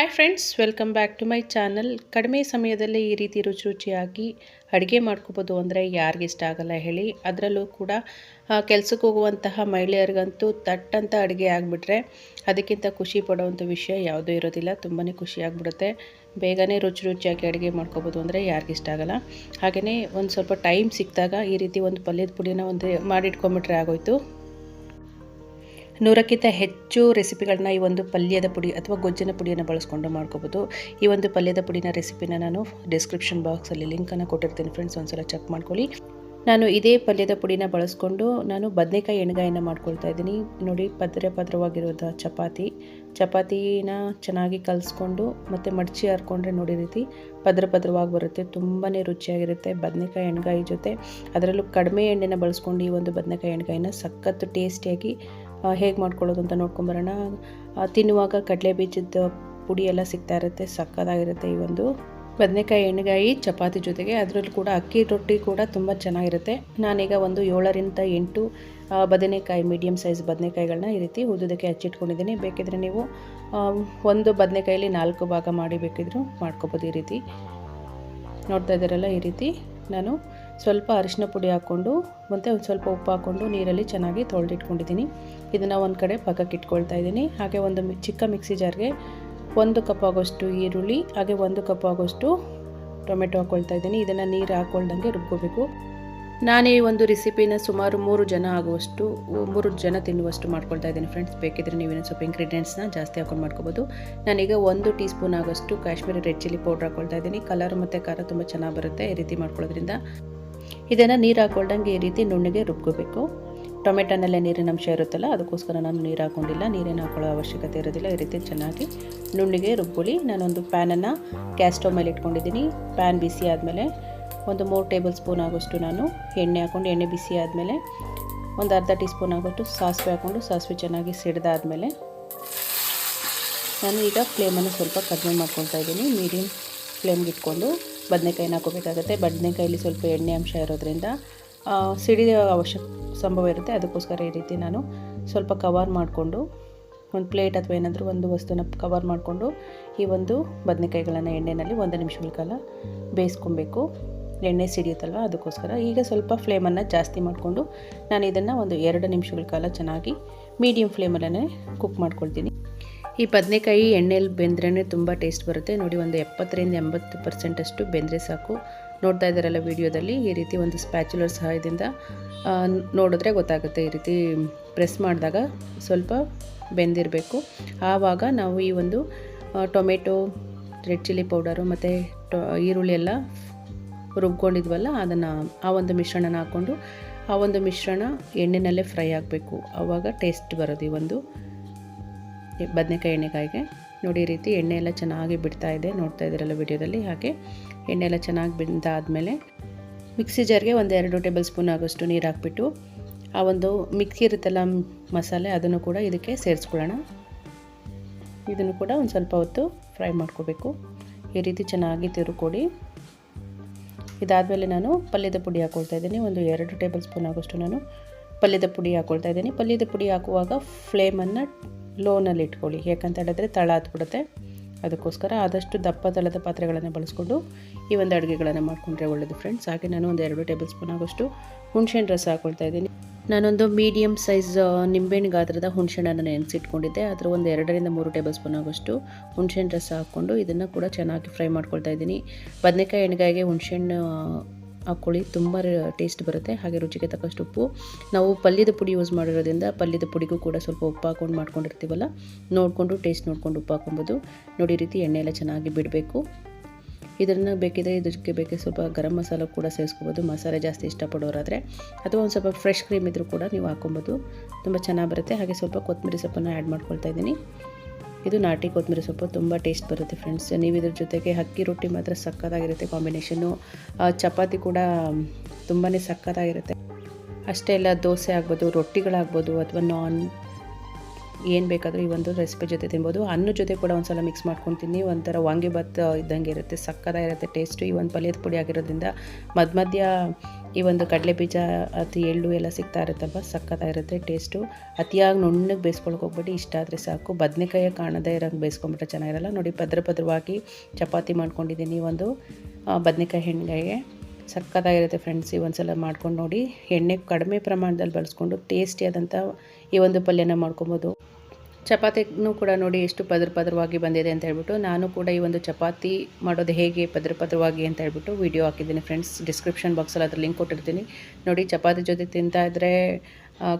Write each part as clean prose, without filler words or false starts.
Hi friends, welcome back to my channel. ಕಡಿಮೆ ಸಮಯದಲ್ಲೇ ಈ ರೀತಿ ರುಚಿ ರುಚಿಯಾಗಿ ಅಡುಗೆ ಮಾಡ್ಕೋಬೋದು ಅಂದರೆ ಯಾರಿಗಿಷ್ಟ ಆಗಲ್ಲ ಹೇಳಿ. ಅದರಲ್ಲೂ ಕೂಡ ಕೆಲಸಕ್ಕೆ ಹೋಗುವಂತಹ ಮಹಿಳೆಯರಿಗಂತೂ ತಟ್ಟಂತ ಅಡುಗೆ ಆಗಿಬಿಟ್ರೆ ಅದಕ್ಕಿಂತ ಖುಷಿ ಪಡುವಂಥ ವಿಷಯ ಯಾವುದೂ ಇರೋದಿಲ್ಲ. ತುಂಬಾ ಖುಷಿ ಆಗಿಬಿಡುತ್ತೆ. ಬೇಗನೆ ರುಚಿ ರುಚಿಯಾಗಿ ಅಡುಗೆ ಮಾಡ್ಕೋಬೋದು ಅಂದರೆ ಯಾರಿಗಿಷ್ಟ ಆಗಲ್ಲ. ಹಾಗೆಯೇ ಒಂದು ಸ್ವಲ್ಪ ಟೈಮ್ ಸಿಕ್ಕಿದಾಗ ಈ ರೀತಿ ಒಂದು ಪಲ್ಯದ ಪುಡಿನ ಮಾಡಿಟ್ಕೊಂಬಿಟ್ರೆ ಆಗೋಯ್ತು. 100ಕ್ಕಿಂತ ಹೆಚ್ಚು ರೆಸಿಪಿಗಳನ್ನ ಈ ಒಂದು ಪಲ್ಯದ ಪುಡಿ ಅಥವಾ ಗೊಜ್ಜಿನ ಪುಡಿಯನ್ನು ಬಳಸ್ಕೊಂಡು ಮಾಡ್ಕೋಬೋದು. ಈ ಒಂದು ಪಲ್ಯದ ಪುಡಿನ ರೆಸಿಪಿನ ನಾನು ಡಿಸ್ಕ್ರಿಪ್ಷನ್ ಬಾಕ್ಸಲ್ಲಿ ಲಿಂಕನ್ನು ಕೊಟ್ಟಿರ್ತೀನಿ ಫ್ರೆಂಡ್ಸ್, ಒಂದ್ಸಲ ಚೆಕ್ ಮಾಡ್ಕೊಳ್ಳಿ. ನಾನು ಇದೇ ಪಲ್ಯದ ಪುಡಿನ ಬಳಸ್ಕೊಂಡು ನಾನು ಬದನೆಕಾಯಿ ಎಣ್ಗಾಯನ್ನು ಮಾಡ್ಕೊಳ್ತಾ ಇದ್ದೀನಿ. ನೋಡಿ, ಪದ್ರವಾಗಿರೋದ ಚಪಾತಿನ ಚೆನ್ನಾಗಿ ಕಲಿಸ್ಕೊಂಡು ಮತ್ತು ಮಡಚಿ ಹರ್ಕೊಂಡ್ರೆ ನೋಡಿ ರೀತಿ ಪದ್ರವಾಗಿ ಬರುತ್ತೆ. ತುಂಬಾ ರುಚಿಯಾಗಿರುತ್ತೆ ಬದನೆಕಾಯಿ ಎಣ್ಗಾಯಿ ಜೊತೆ. ಅದರಲ್ಲೂ ಕಡಿಮೆ ಎಣ್ಣೆನ ಬಳಸ್ಕೊಂಡು ಈ ಒಂದು ಬದನೆಕಾಯಿ ಎಣ್ಗಾಯಿನ ಸಖತ್ತು ಟೇಸ್ಟಿಯಾಗಿ ಹೇಗೆ ಮಾಡ್ಕೊಳ್ಳೋದು ಅಂತ ನೋಡ್ಕೊಂಬರೋಣ. ತಿನ್ನುವಾಗ ಕಡಲೆ ಬೀಜದ ಪುಡಿ ಎಲ್ಲ ಸಿಗ್ತಾ ಇರುತ್ತೆ, ಸಕ್ಕತ್ತಾಗಿರುತ್ತೆ ಈ ಒಂದು ಬದನೆಕಾಯಿ ಎಣ್ಣೆಗಾಯಿ ಚಪಾತಿ ಜೊತೆಗೆ. ಅದರಲ್ಲೂ ಕೂಡ ಅಕ್ಕಿ ರೊಟ್ಟಿ ಕೂಡ ತುಂಬ ಚೆನ್ನಾಗಿರುತ್ತೆ. ನಾನೀಗ ಒಂದು 7ರಿಂದ 8 ಬದನೆಕಾಯಿ, ಮೀಡಿಯಮ್ ಸೈಜ್ ಬದನೆಕಾಯಿಗಳನ್ನ ಈ ರೀತಿ ಉದ್ದುದಕ್ಕೆ ಹಚ್ಚಿಟ್ಕೊಂಡಿದ್ದೀನಿ. ಬೇಕಿದ್ರೆ ನೀವು ಒಂದು ಬದನೆಕಾಯಲ್ಲಿ 4 ಭಾಗ ಮಾಡಿ ಬೇಕಿದ್ರೂ ಮಾಡ್ಕೊಬೋದು. ಈ ರೀತಿ ನೋಡ್ತಾ ಇದ್ದೀರಲ್ಲ, ಈ ರೀತಿ ನಾನು ಸ್ವಲ್ಪ ಅರಿಶಿನ ಪುಡಿ ಹಾಕ್ಕೊಂಡು ಮತ್ತು ಒಂದು ಸ್ವಲ್ಪ ಉಪ್ಪು ಹಾಕ್ಕೊಂಡು ನೀರಲ್ಲಿ ಚೆನ್ನಾಗಿ ತೊಳೆದಿಟ್ಕೊಂಡಿದ್ದೀನಿ. ಇದನ್ನು ಒಂದು ಕಡೆ ಪಕ್ಕಕ್ಕೆ ಇಟ್ಕೊಳ್ತಾ ಇದ್ದೀನಿ. ಹಾಗೆ ಒಂದು ಚಿಕ್ಕ ಮಿಕ್ಸಿ ಜಾರ್ಗೆ 1 ಕಪ್ ಆಗೋಷ್ಟು ಈರುಳ್ಳಿ ಹಾಗೆ 1 ಕಪ್ ಆಗೋಷ್ಟು ಟೊಮೆಟೊ ಹಾಕ್ಕೊಳ್ತಾ ಇದ್ದೀನಿ. ಇದನ್ನು ನೀರು ಹಾಕ್ಕೊಳ್ದಂಗೆ ರುಬ್ಕೋಬೇಕು. ನಾನು ಈ ಒಂದು ರೆಸಿಪಿನ ಸುಮಾರು 3 ಜನ ತಿನ್ನುವಷ್ಟು ಮಾಡ್ಕೊಳ್ತಾ ಇದ್ದೀನಿ ಫ್ರೆಂಡ್ಸ್. ಬೇಕಿದ್ರೆ ನೀವೇನೋ ಸ್ವಲ್ಪ ಇಂಗ್ರೀಡಿಯೆಂಟ್ಸ್ನ ಜಾಸ್ತಿ ಹಾಕೊಂಡು ಮಾಡ್ಕೋಬೋದು. ನಾನೀಗ 1 ಟೀ ಸ್ಪೂನ್ ಆಗೋಷ್ಟು ಕಾಶ್ಮೀರಿ ರೆಡ್ ಚಿಲ್ಲಿ ಪೌಡ್ರ್ ಹಾಕ್ಕೊಳ್ತಾ ಇದ್ದೀನಿ. ಕಲರ್ ಮತ್ತು ಖಾರ ತುಂಬ ಚೆನ್ನಾಗಿ ಬರುತ್ತೆ ಈ ರೀತಿ ಮಾಡ್ಕೊಳ್ಳೋದ್ರಿಂದ. ಇದನ್ನು ನೀರು ಹಾಕ್ಕೊಳ್ದಂಗೆ ಈ ರೀತಿ ನುಣ್ಣಗೆ ರುಬ್ಕೋಬೇಕು. ಟೊಮೆಟೊನಲ್ಲೇ ನೀರಿನ ಅಂಶ ಇರುತ್ತಲ್ಲ, ಅದಕ್ಕೋಸ್ಕರ ನಾನು ನೀರು ಹಾಕ್ಕೊಂಡಿಲ್ಲ. ನೀರೇನು ಹಾಕೊಳ್ಳೋ ಅವಶ್ಯಕತೆ ಇರೋದಿಲ್ಲ. ಈ ರೀತಿ ಚೆನ್ನಾಗಿ ನುಣ್ಣಗೆ ರುಬ್ಕೊಳ್ಳಿ. ನಾನೊಂದು ಪ್ಯಾನನ್ನು ಗ್ಯಾಸ್ ಸ್ಟವ್ ಮೇಲೆ ಇಟ್ಕೊಂಡಿದ್ದೀನಿ. ಪ್ಯಾನ್ ಬಿಸಿ ಆದಮೇಲೆ ಒಂದು 3 ಟೇಬಲ್ ಸ್ಪೂನ್ ಆಗೋಷ್ಟು ನಾನು ಎಣ್ಣೆ ಹಾಕ್ಕೊಂಡು, ಎಣ್ಣೆ ಬಿಸಿ ಆದಮೇಲೆ ಒಂದು ಅರ್ಧ ಟೀ ಸ್ಪೂನ್ ಆಗೋಷ್ಟು ಸಾಸಿವೆ ಹಾಕ್ಕೊಂಡು, ಸಾಸಿವೆ ಚೆನ್ನಾಗಿ ಸಿಡ್ದಾದ್ಮೇಲೆ ನಾನು ಈಗ ಫ್ಲೇಮನ್ನು ಸ್ವಲ್ಪ ಕಡಿಮೆ ಮಾಡ್ಕೊಳ್ತಾ ಇದ್ದೀನಿ. ಮೀಡಿಯಮ್ ಫ್ಲೇಮ್ಗೆ ಇಟ್ಕೊಂಡು ಬದನೆಕಾಯಿನ ಹಾಕೋಬೇಕಾಗುತ್ತೆ. ಬದನೆಕಾಯಲ್ಲಿ ಸ್ವಲ್ಪ ಎಣ್ಣೆ ಅಂಶ ಇರೋದ್ರಿಂದ ಸಿಡಿಯೋ ಸಂಭವ ಇರುತ್ತೆ. ಅದಕ್ಕೋಸ್ಕರ ಈ ರೀತಿ ನಾನು ಸ್ವಲ್ಪ ಕವರ್ ಮಾಡಿಕೊಂಡು ಒಂದು ಪ್ಲೇಟ್ ಅಥವಾ ಏನಾದರೂ ಒಂದು ವಸ್ತುನ ಕವರ್ ಮಾಡಿಕೊಂಡು ಈ ಒಂದು ಬದನೆಕಾಯಿಗಳನ್ನು ಎಣ್ಣೆಯಲ್ಲಿ 1 ನಿಮಿಷಗಳ ಕಾಲ ಬೇಯಿಸ್ಕೊಬೇಕು. ಎಣ್ಣೆ ಸಿಡಿಯುತ್ತಲ್ವ, ಅದಕ್ಕೋಸ್ಕರ. ಈಗ ಸ್ವಲ್ಪ ಫ್ಲೇಮನ್ನು ಜಾಸ್ತಿ ಮಾಡಿಕೊಂಡು ನಾನು ಇದನ್ನು ಒಂದು 2 ನಿಮಿಷಗಳ ಕಾಲ ಚೆನ್ನಾಗಿ ಮೀಡಿಯಮ್ ಫ್ಲೇಮಲ್ಲೇ ಕುಕ್ ಮಾಡ್ಕೊಳ್ತೀನಿ. ಈ ಬದನೆಕಾಯಿ ಎಣ್ಣೆಯಲ್ಲಿ ಬೆಂದ್ರೇ ತುಂಬ ಟೇಸ್ಟ್ ಬರುತ್ತೆ. ನೋಡಿ, ಒಂದು 70ರಿಂದ 80% ಅಷ್ಟು ಬೆಂದರೆ ಸಾಕು. ನೋಡ್ತಾ ಇದ್ದಾರಲ್ಲ ವಿಡಿಯೋದಲ್ಲಿ, ಈ ರೀತಿ ಒಂದು ಸ್ಪ್ಯಾಚುಲರ್ ಸಹಾಯದಿಂದ ನೋಡಿದ್ರೆ ಗೊತ್ತಾಗುತ್ತೆ. ಈ ರೀತಿ ಪ್ರೆಸ್ ಮಾಡಿದಾಗ ಸ್ವಲ್ಪ ಬೆಂದಿರಬೇಕು. ಆವಾಗ ನಾವು ಈ ಒಂದು ಟೊಮೆಟೊ, ರೆಡ್ ಚಿಲ್ಲಿ ಪೌಡರು ಮತ್ತು ಈರುಳ್ಳಿ ಎಲ್ಲ ರುಬ್ಕೊಂಡಿದ್ವಲ್ಲ, ಆ ಒಂದು ಮಿಶ್ರಣನ ಹಾಕ್ಕೊಂಡು ಆ ಒಂದು ಮಿಶ್ರಣ ಎಣ್ಣೆನಲ್ಲೇ ಫ್ರೈ ಆಗಬೇಕು. ಆವಾಗ ಟೇಸ್ಟ್ ಬರೋದು ಈ ಒಂದು ಬದನೆಕಾಯಿ ಎಣ್ಣೆಗಾಯಿಗೆ. ನೋಡಿ, ಈ ರೀತಿ ಎಣ್ಣೆ ಎಲ್ಲ ಚೆನ್ನಾಗಿ ಬಿಡ್ತಾ ಇದೆ, ನೋಡ್ತಾ ಇದ್ದೀರಲ್ಲ ವಿಡಿಯೋದಲ್ಲಿ. ಹಾಗೆ ಎಣ್ಣೆ ಎಲ್ಲ ಚೆನ್ನಾಗಿ ಬಿದ್ದಾದಮೇಲೆ ಮಿಕ್ಸಿ ಜಾರ್ಗೆ ಒಂದು 2 ಟೇಬಲ್ ಸ್ಪೂನ್ ಆಗೋಷ್ಟು ನೀರು ಹಾಕ್ಬಿಟ್ಟು ಆ ಒಂದು ಮಿಕ್ಸಿ ಇರುತ್ತಲ್ಲ ಮಸಾಲೆ, ಅದನ್ನು ಕೂಡ ಇದಕ್ಕೆ ಸೇರಿಸ್ಕೊಳ್ಳೋಣ. ಇದನ್ನು ಕೂಡ ಒಂದು ಸ್ವಲ್ಪ ಹೊತ್ತು ಫ್ರೈ ಮಾಡ್ಕೋಬೇಕು. ಈ ರೀತಿ ಚೆನ್ನಾಗಿ ತಿರುಕೊಡಿ. ಇದಾದಮೇಲೆ ನಾನು ಪಲ್ಯದ ಪುಡಿ ಹಾಕ್ಕೊಳ್ತಾ ಇದ್ದೀನಿ. ಒಂದು 2 ಟೇಬಲ್ ಸ್ಪೂನ್ ಆಗೋಷ್ಟು ನಾನು ಪಲ್ಯದ ಪುಡಿ ಹಾಕ್ಕೊಳ್ತಾ ಇದ್ದೀನಿ. ಪಲ್ಯದ ಪುಡಿ ಹಾಕುವಾಗ ಫ್ಲೇಮನ್ನು ಲೋನಲ್ಲಿ ಇಟ್ಕೊಳ್ಳಿ, ಯಾಕಂತ ಹೇಳಿದ್ರೆ ತಳ ಹತ್ಬಿಡುತ್ತೆ. ಅದಕ್ಕೋಸ್ಕರ ಆದಷ್ಟು ದಪ್ಪ ತಳದ ಪಾತ್ರೆಗಳನ್ನು ಬಳಸ್ಕೊಂಡು ಈ ಒಂದು ಅಡುಗೆಗಳನ್ನು ಮಾಡಿಕೊಂಡ್ರೆ ಒಳ್ಳೆಯದು ಫ್ರೆಂಡ್ಸ್. ಹಾಗೆ ನಾನು ಒಂದು 2 ಟೇಬಲ್ ಸ್ಪೂನ್ ಆಗೋಷ್ಟು ಹುಣಸೆಹಣ್ಣು ರಸ ಹಾಕ್ಕೊಳ್ತಾ ಇದ್ದೀನಿ. ನಾನೊಂದು ಮೀಡಿಯಮ್ ಸೈಜ್ ನಿಂಬೆಹಣ್ಣು ಗಾತ್ರದ ಹುಣಸೆಹಣ್ಣನ್ನು ನೆನೆಸಿಟ್ಕೊಂಡಿದ್ದೆ. ಅದರ ಒಂದು 2ರಿಂದ 3 ಟೇಬಲ್ ಸ್ಪೂನ್ ಆಗೋಷ್ಟು ಹುಣಸೆಹಣ್ಣು ರಸ ಹಾಕ್ಕೊಂಡು ಇದನ್ನು ಕೂಡ ಚೆನ್ನಾಗಿ ಫ್ರೈ ಮಾಡ್ಕೊಳ್ತಾ ಇದ್ದೀನಿ. ಬದನೆಕಾಯಿ ಎಣ್ಗಾಯಿಗೆ ಹುಣಸೆಹಣ್ಣು ಹಾಕ್ಕೊಳ್ಳಿ, ತುಂಬ ಟೇಸ್ಟ್ ಬರುತ್ತೆ. ಹಾಗೆ ರುಚಿಗೆ ತಕ್ಕಷ್ಟು ಉಪ್ಪು. ನಾವು ಪಲ್ಯದ ಪುಡಿ ಯೂಸ್ ಮಾಡಿರೋದ್ರಿಂದ ಪಲ್ಯದ ಪುಡಿಗೂ ಕೂಡ ಸ್ವಲ್ಪ ಉಪ್ಪು ಹಾಕ್ಕೊಂಡು ಮಾಡ್ಕೊಂಡಿರ್ತೀವಲ್ಲ, ನೋಡಿಕೊಂಡು ಟೇಸ್ಟ್ ನೋಡಿಕೊಂಡು ಉಪ್ಪು ಹಾಕ್ಕೊಬೋದು. ನೋಡಿ, ರೀತಿ ಎಣ್ಣೆ ಎಲ್ಲ ಚೆನ್ನಾಗಿ ಬಿಡಬೇಕು. ಇದನ್ನು ಬೇಕಿದ್ರೆ ಇದಕ್ಕೆ ಬೇಕೇ ಸ್ವಲ್ಪ ಗರಂ ಮಸಾಲ ಕೂಡ ಸೇರಿಸ್ಕೋಬೋದು, ಮಸಾಲೆ ಜಾಸ್ತಿ ಇಷ್ಟಪಡೋರಾದರೆ. ಅಥವಾ ಒಂದು ಸ್ವಲ್ಪ ಫ್ರೆಶ್ ಕ್ರೀಮ್ ಇದ್ದರೂ ಕೂಡ ನೀವು ಹಾಕ್ಕೊಬೋದು, ತುಂಬ ಚೆನ್ನಾಗಿ ಬರುತ್ತೆ. ಹಾಗೆ ಸ್ವಲ್ಪ ಕೊತ್ತಂಬರಿ ಸೊಪ್ಪನ್ನು ಆ್ಯಡ್ ಮಾಡ್ಕೊಳ್ತಾ ಇದ್ದೀನಿ. ಇದು ನಾಟಿ ಕೊತ್ತಂಬರಿ ಸೊಪ್ಪು, ತುಂಬ ಟೇಸ್ಟ್ ಬರುತ್ತೆ ಫ್ರೆಂಡ್ಸ್. ನೀವು ಇದ್ರ ಜೊತೆಗೆ ಅಕ್ಕಿ ರೊಟ್ಟಿ ಮಾತ್ರ ಸಕ್ಕತ್ತಾಗಿರುತ್ತೆ ಕಾಂಬಿನೇಷನ್ನು. ಚಪಾತಿ ಕೂಡ ತುಂಬಾ ಸಕ್ಕತ್ತಾಗಿರುತ್ತೆ. ಅಷ್ಟೇ ಅಲ್ಲ, ದೋಸೆ ಆಗ್ಬೋದು, ರೊಟ್ಟಿಗಳಾಗ್ಬೋದು, ಅಥವಾ ಏನು ಬೇಕಾದರೂ ಈ ಒಂದು ರೆಸಿಪಿ ಜೊತೆ ತಿನ್ಬೋದು. ಅನ್ನ ಜೊತೆ ಕೂಡ ಒಂದು ಸಲ ಮಿಕ್ಸ್ ಮಾಡ್ಕೊಂಡು ತಿನ್ನಿ, ಒಂಥರ ವಾಂಗಿಭಾತ್ ಇದ್ದಂಗೆ ಇರುತ್ತೆ, ಸಕ್ಕತ್ತಾಗಿರುತ್ತೆ ಟೇಸ್ಟು. ಈ ಒಂದು ಪಲ್ಯದ ಪುಡಿ ಆಗಿರೋದ್ರಿಂದ ಮಧ್ಯ ಈ ಒಂದು ಕಡಲೆ ಬೀಜ ಅದು ಎಳ್ಳು ಎಲ್ಲ ಸಿಗ್ತಾ ಇರುತ್ತಲ್ವ, ಸಕ್ಕತ್ತಾಗಿರುತ್ತೆ ಟೇಸ್ಟು. ಅತಿಯಾಗಿ ನುಣ್ಣಗೆ ಬೇಯಿಸ್ಕೊಳಕ್ಕೆ ಹೋಗ್ಬಿಟ್ಟು, ಇಷ್ಟ ಆದರೆ ಸಾಕು. ಬದನೆಕಾಯಿ ಕಾಣದೇ ಇರೋಂಗೆ ಬೇಯಿಸ್ಕೊಂಬಿಟ್ರೆ ಚೆನ್ನಾಗಿರಲ್ಲ. ನೋಡಿ ಪದ್ರವಾಗಿ ಚಪಾತಿ ಮಾಡ್ಕೊಂಡಿದ್ದೀನಿ ಒಂದು ಬದನೆಕಾಯಿ ಎಣ್ಣೆಗೆ. ಸಕ್ಕತ್ತಾಗಿರುತ್ತೆ ಫ್ರೆಂಡ್ಸ್. ಈ ಒಂದು ಸಲ ಮಾಡ್ಕೊಂಡು ನೋಡಿ. ಎಣ್ಣೆ ಕಡಿಮೆ ಪ್ರಮಾಣದಲ್ಲಿ ಬಳಸ್ಕೊಂಡು ಟೇಸ್ಟಿಯಾದಂಥ ಈ ಒಂದು ಪಲ್ಯನ ಮಾಡ್ಕೊಬೋದು. ಚಪಾತಿನೂ ಕೂಡ ನೋಡಿ ಎಷ್ಟು ಪದರವಾಗಿ ಬಂದಿದೆ ಅಂತ ಹೇಳ್ಬಿಟ್ಟು, ನಾನು ಕೂಡ ಈ ಒಂದು ಚಪಾತಿ ಮಾಡೋದು ಹೇಗೆ ಪದರವಾಗಿ ಅಂತ ಹೇಳ್ಬಿಟ್ಟು ವಿಡಿಯೋ ಹಾಕಿದ್ದೀನಿ ಫ್ರೆಂಡ್ಸ್. ಡಿಸ್ಕ್ರಿಪ್ಷನ್ ಬಾಕ್ಸಲ್ಲಿ ಅದ್ರ ಲಿಂಕ್ ಕೊಟ್ಟಿರ್ತೀನಿ ನೋಡಿ. ಚಪಾತಿ ಜೊತೆ ತಿಂತಾ ಇದ್ದರೆ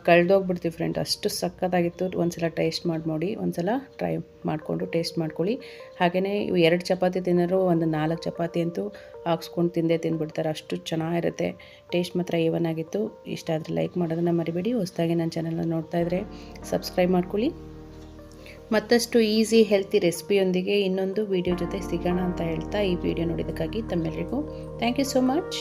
ಕಳೆದೋಗ್ಬಿಡ್ತೀವಿ ಫ್ರೆಂಡ್, ಅಷ್ಟು ಸಕ್ಕತ್ತಾಗಿತ್ತು. ಒಂದು ಸಲ ಟೇಸ್ಟ್ ಮಾಡಿ ನೋಡಿ, ಒಂದು ಸಲ ಟ್ರೈ ಮಾಡಿಕೊಂಡು ಟೇಸ್ಟ್ ಮಾಡ್ಕೊಳ್ಳಿ. ಹಾಗೆಯೇ ಇವು 2 ಚಪಾತಿ ತಿನ್ನೋರು ಒಂದು 4 ಚಪಾತಿ ಅಂತೂ ಹಾಕ್ಸ್ಕೊಂಡು ತಿಂದ್ಬಿಡ್ತಾರೆ, ಅಷ್ಟು ಚೆನ್ನಾಗಿರುತ್ತೆ. ಟೇಸ್ಟ್ ಮಾತ್ರ ಏವನ್ ಆಗಿತ್ತು. ಇಷ್ಟ ಆದರೆ ಲೈಕ್ ಮಾಡೋದನ್ನು ಮರಿಬೇಡಿ. ಹೊಸದಾಗಿ ನನ್ನ ಚಾನಲ್ನ ನೋಡ್ತಾ ಇದ್ದರೆ ಸಬ್ಸ್ಕ್ರೈಬ್ ಮಾಡ್ಕೊಳ್ಳಿ. ಮತ್ತಷ್ಟು ಈಸಿ ಹೆಲ್ತಿ ರೆಸಿಪಿಯೊಂದಿಗೆ ಇನ್ನೊಂದು ವಿಡಿಯೋ ಜೊತೆ ಸಿಗೋಣ ಅಂತ ಹೇಳ್ತಾ, ಈ ವಿಡಿಯೋ ನೋಡಿದ್ದಕ್ಕಾಗಿ ತಮ್ಮೆಲ್ಲರಿಗೂ ಥ್ಯಾಂಕ್ ಯು ಸೋ ಮಚ್.